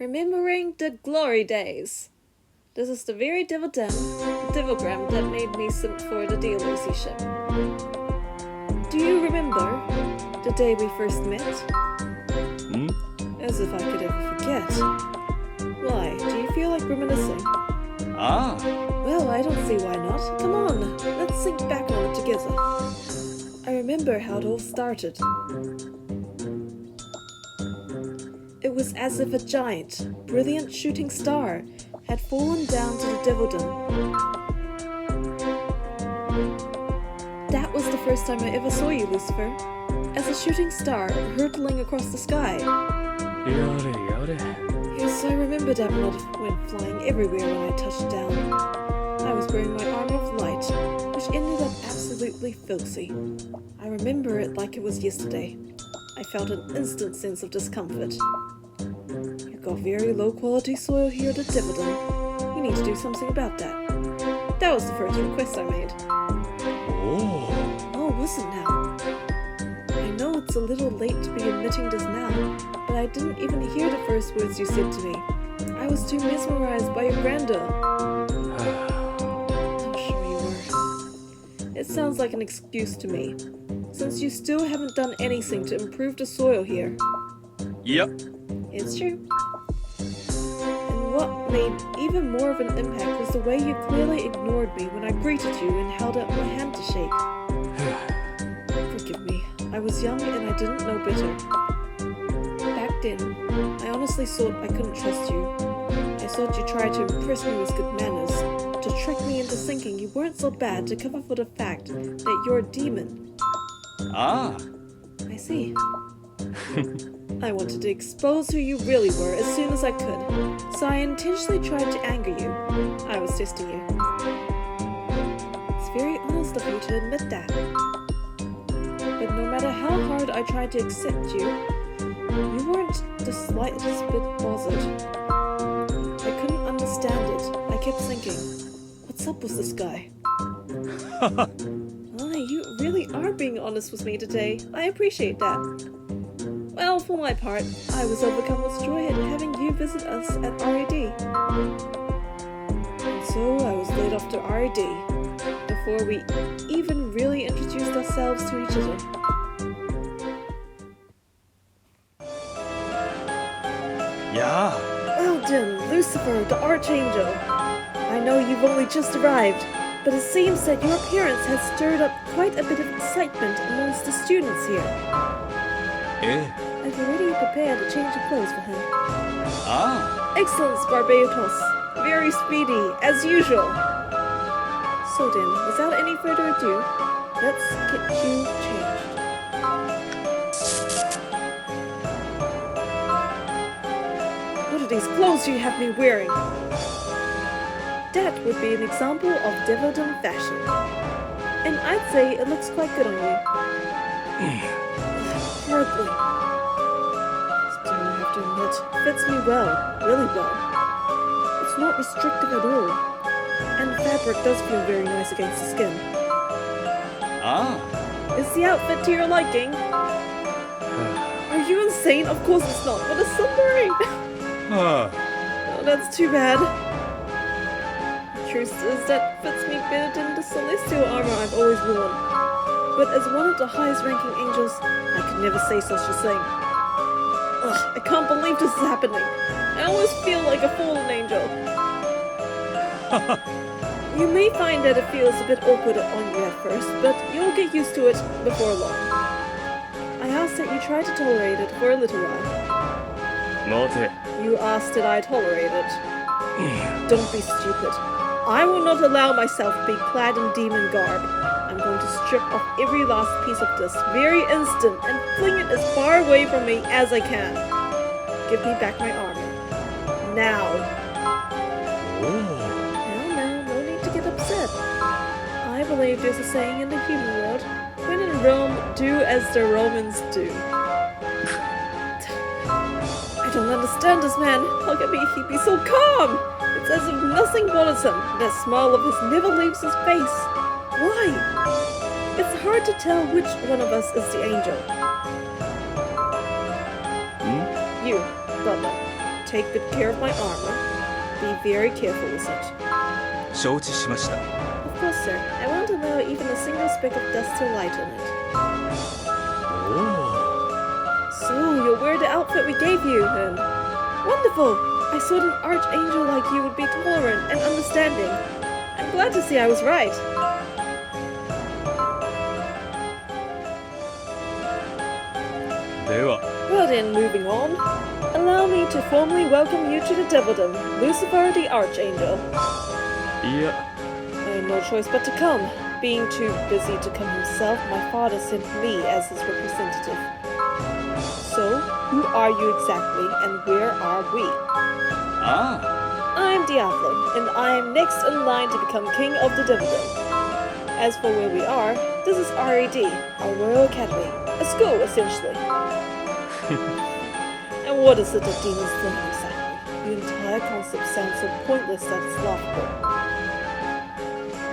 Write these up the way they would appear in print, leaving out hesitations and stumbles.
Remembering the glory days. This is the very Devilgram that made me simp for the Dia Luci ship. Do you remember the day we first met? As if I could ever forget. Why, do you feel like reminiscing? Well, I don't see why not. Come on, let's think back on it together. I remember how it all started. It was as if a giant, brilliant shooting star had fallen down to the Devildom. That was the first time I ever saw you, Lucifer, as a shooting star hurtling across the sky. Yes, I remember that went flying everywhere when I touched down. I was wearing my armor of light, which ended up absolutely filthy. I remember it like it was yesterday. I felt an instant sense of discomfort. You've got very low quality soil here at the Devildom. You need to do something about that. That was the first request I made. Oh, was it now? I know it's a little late to be admitting this now, but I didn't even hear the first words you said to me. I was too mesmerized by your grandeur. I'm sure you were. It sounds like an excuse to me, since you still haven't done anything to improve the soil here. Yep. It's true. And what made even more of an impact was the way you clearly ignored me when I greeted you and held out my hand to shake. Forgive me. I was young and I didn't know better. Back then, I honestly thought I couldn't trust you. I thought you tried to impress me with good manners, to trick me into thinking you weren't so bad to cover for the fact that you're a demon. I see. I wanted to expose who you really were as soon as I could, so I intentionally tried to anger you. I was testing you. It's very honest of you to admit that. But no matter how hard I tried to accept you, you weren't the slightest bit bothered. I couldn't understand it. I kept thinking, what's up with this guy? You really are being honest with me today. I appreciate that. Well, for my part, I was overcome with joy at having you visit us at RAD. And so I was led off to RAD before we even really introduced ourselves to each other. Yeah. Well done, Lucifer, the Archangel. I know you've only just arrived, but it seems that your appearance has stirred up quite a bit of excitement amongst the students here. I've already prepared a change of clothes for him. Excellent, Barbatos. Very speedy, as usual. So then, without any further ado, let's get you changed. What are these clothes you have me wearing? That would be an example of Devildom fashion. And I'd say it looks quite good on you. Hardly. Still, I have to admit, fits me well, really well. It's not restrictive at all. And the fabric does feel very nice against the skin. Is the outfit to your liking? Are you insane? Of course it's not. What is submarine? Oh, that's too bad. The truth is that fits me better than the celestial armor I've always worn. But as one of the highest ranking angels, I could never say such a thing. Ugh, I can't believe this is happening. I almost feel like a fallen angel. You may find that it feels a bit awkward on you at first, but you'll get used to it before long. I ask that you try to tolerate it for a little while. You asked that I tolerate it. Don't be stupid. I will not allow myself to be clad in demon garb. I'm going to strip off every last piece of this very instant and fling it as far away from me as I can. Give me back my armor. Now. Now, no need to get upset. I believe there's a saying in the human world, when in Rome, do as the Romans do. I don't understand this man. How can he be so calm? It's as if nothing bothers him. That smile of his never leaves his face. Why? It's hard to tell which one of us is the angel. You, brother. take good care of my armor. Be very careful with it. 承知しました。 Of course, sir. I won't allow even a single speck of dust to light on it. おお。 So, you'll wear the outfit we gave you, then. Wonderful! I thought an archangel like you would be tolerant and understanding. I'm glad to see I was right. では、 Well then, moving on. Allow me to formally welcome you to the Devildom, Lucifer the Archangel. いや、 I had no choice but to come. Being too busy to come himself, my father sent me as his representative. So, who are you exactly, and where are we? あ I'm Diablo, and I am next in line to become king of the Devildom. As for where we are, this is RAD, our Royal Academy, a school essentially. And what is it that demons learn exactly? The entire concept sounds so pointless that it's laughable.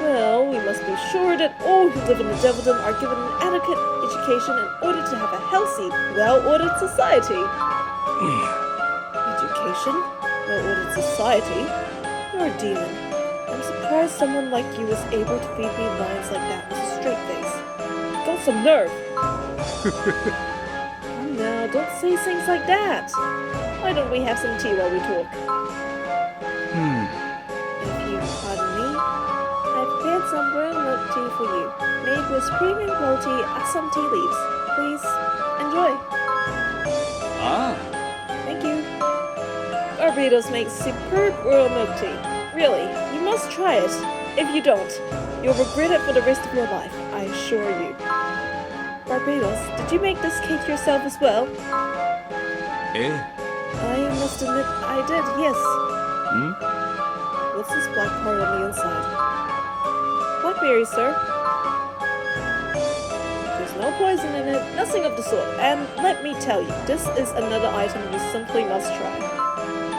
Well, we must be sure that all who live in the Devildom are given an adequate education in order to have a healthy, well-ordered society. Education? Well-ordered society? You're a demon. I'm surprised someone like you was able to feed me lines like that with a straight face. Got some nerve. Come now, don't say things like that. Why don't we have some tea while we talk? あ。If you pardon me, I prepared some brown milk tea for you, made with premium quality Assam tea leaves. Please enjoy. あ Thank you. Barbados makes superb royal milk tea. Really, you must try it. If you don't, you'll regret it for the rest of your life, I assure you. Barbados, did you make this cake yourself as well? あ。え I must admit I did, yes. え。ん What's this black part on the inside? Blackberries, sir. There's no poison in it, nothing of the sort. And let me tell you, this is another item you simply must try.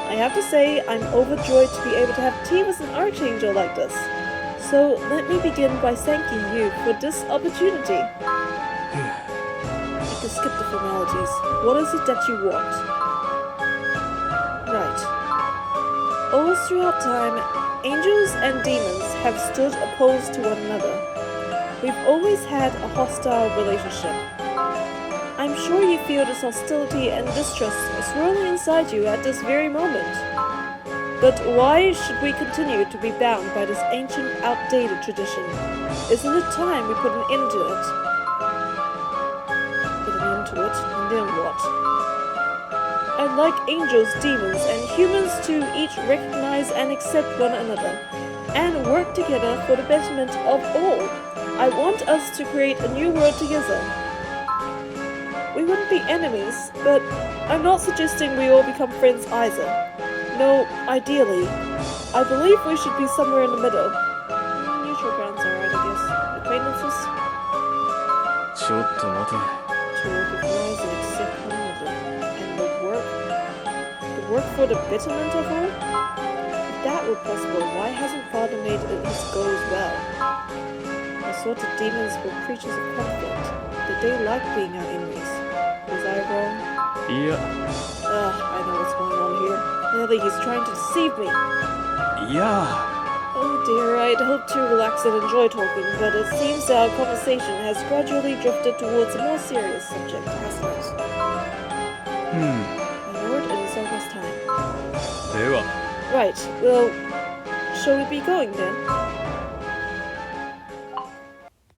I have to say, I'm overjoyed to be able to have tea with an archangel like this. So let me begin by thanking you for this opportunity. You can skip the formalities. What is it that you want? Right. All throughout time, angels and demons have stood opposed to one another. We've always had a hostile relationship. I'm sure you feel this hostility and distrust swirling inside you at this very moment. But why should we continue to be bound by this ancient, outdated tradition? Isn't it time we put an end to it? Put an end to it, and then what? I'd like angels, demons, and humans to each recognize and accept one another, and work together for the betterment of all. I want us to create a new world together. We wouldn't be enemies, but I'm not suggesting we all become friends either. No, ideally. I believe we should be somewhere in the middle. Neutral ground's alright, I guess. Acquaintances? ちょっと待て。 To recognize and accept one another. And the work? The work for the betterment of all? If that were possible, why hasn't Father made it his goal as well? I thought the demons were creatures of conflict. Did they like being our enemies? Was I wrong? いや、 I know what's going on here. Clearly he's trying to deceive me. いや。 Oh dear, I'd hoped to relax and enjoy talking, but it seems our conversation has gradually drifted towards a more serious subject, hasn't it? My lord, it is almost time. では、 Right, well, shall we be going then?